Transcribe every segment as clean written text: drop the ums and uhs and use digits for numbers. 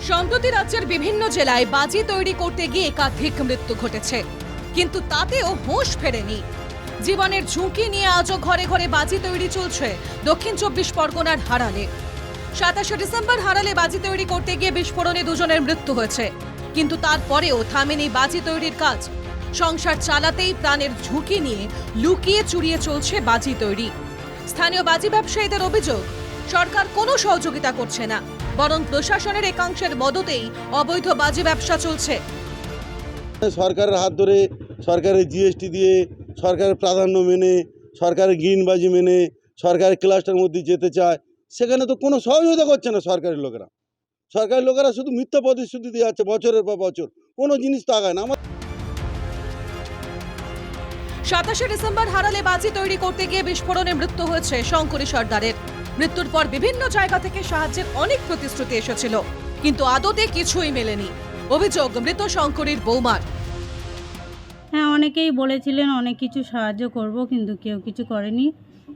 সম্প্রতি রাজ্যের বিভিন্ন জেলায় বাজি তৈরি করতে গিয়ে একাধিক মৃত্যু ঘটেছে, কিন্তু তাতেও হুঁশ ফেরেনি। জীবনের ঝুঁকি নিয়ে আজও ঘরে ঘরে বাজি তৈরি চলছে দক্ষিণ 24 পরগনার হারালে। 27 ডিসেম্বর হারালে বাজি তৈরি করতে গিয়ে বিস্ফোরণে দুজনের মৃত্যু হয়েছে, কিন্তু তারপরেও থামেনি বাজি তৈরির কাজ। সংসার চালাতেই প্রাণের ঝুঁকি নিয়ে লুকিয়ে চুরিয়ে চলছে বাজি তৈরি। স্থানীয় বাজি ব্যবসায়ীদের অভিযোগ, সরকার কোনো সহযোগিতা করছে না, বরং প্রশাসনের একাংশের মদতেই অবৈধ বাজি ব্যবসা চলছে। সরকারের হাত ধরে, সরকারের জিএসটি দিয়ে, সরকারের প্রাধান্য মেনে, সরকারের গ্রিন বাজি মেনে, সরকারের ক্লাস্টার মধ্যে যেতে চায়, সেখানে তো কোনো সহযোগিতা করছে না সরকারি লোকেরা। সরকারি লোকেরা শুধু মিথ্যা প্রতিশ্রুতি দিয়ে যাচ্ছে বছরের পর বছর, কোনো জিনিস তো আগায় না। 27 ডিসেম্বর হারালে বাজি তৈরি করতে গিয়ে বিস্ফোরণে মৃত্যু হয়েছে শঙ্করী সর্দারের। মৃত্যুর পর বিভিন্ন জায়গা থেকে সাহায্যের অনেক প্রতিশ্রুতি এসেছিল, কিন্তু আদতে কিছুই মেলেনি। অভিযোগ মৃত শঙ্করীর বৌমার। হ্যাঁ, অনেকেই বলেছিলেন অনেক কিছু সাহায্য করব, কিন্তু কেউ কিছু করেনি।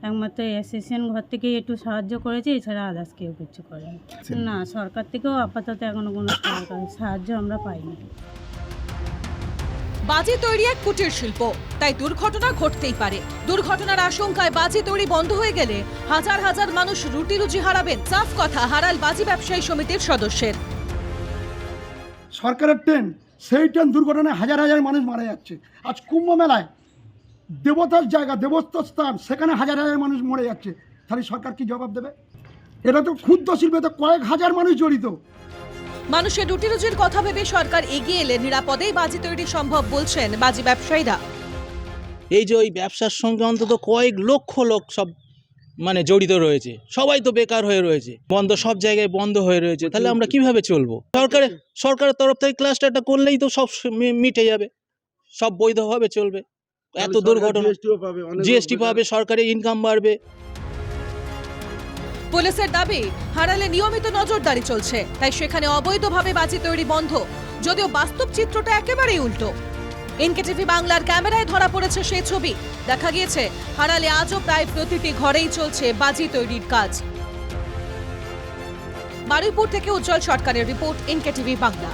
একমাত্র এসএসএন ঘর থেকেই একটু সাহায্য করেছে, এছাড়া আদার্স কেউ কিছু করেনি। না, সরকার থেকেও আপাতত এখনো কোনো সাহায্য আমরা পাইনি। বাজি তৈরি এক কুটির শিল্প, তাই দুর্ঘটনা ঘটতেই পারে। দুর্ঘটনার আশঙ্কায় বাজি তৈরি বন্ধ হয়ে গেলে হাজার হাজার মানুষ রুটি রুজি হারাবেন। সাফ কথা হারাল বাজি ব্যবসায়ী সমিতির সদস্যের। সরকারের ট্রেন, সেই ট্রেন দুর্ঘটনায় হাজার হাজার মানুষ মারা যাচ্ছে। আজ কুম্ভ মেলায় দেবতার জায়গা, দেবত্ব স্থান, সেখানে হাজার হাজার মানুষ মরে যাচ্ছে। তাহলে সরকার কি জবাব দেবে? এটা তো ক্ষুদ্র শিল্পে তো কয়েক হাজার মানুষ জড়িত। মানুষের রুটি রুজির কথা ভেবে সরকার এগিয়ে এলে নিরাপদেই বাজি তৈরি সম্ভব বলছেন বাজি ব্যবসায়ীরা। এই যে ওই ব্যবসার সঙ্গে অন্তত কয়েক লক্ষ লোক সব জড়িত রয়েছে, সবাই তো বেকার হয়ে রয়েছে, বন্ধ, সব জায়গায় বন্ধ হয়ে রয়েছে। তাহলে আমরা কিভাবে চলবো? সরকারের তরফ থেকে ক্লাস্টারটা করলেই তো সব মিটে যাবে, সব বৈধভাবে চলবে। এত দুর্ঘটনা, জিএসটি পাবে, সরকারের ইনকাম বাড়বে। পুলিশের দাবি হারালে নিয়মিত নজরদারি চলছে, তাই সেখানে অবৈধভাবে বাজি তৈরি বন্ধ, যদিও বাস্তব চিত্রটা একেবারেই উল্টো। এনকেটিভি বাংলার ক্যামেরায় ধরা পড়েছে সেই ছবি। দেখা গিয়েছে হারালে আজও প্রায় প্রতিটি ঘরেই চলছে বাজি তৈরির কাজ। বারুইপুর থেকে উজ্জ্বল সরকারের রিপোর্ট, এনকেটিভি বাংলা।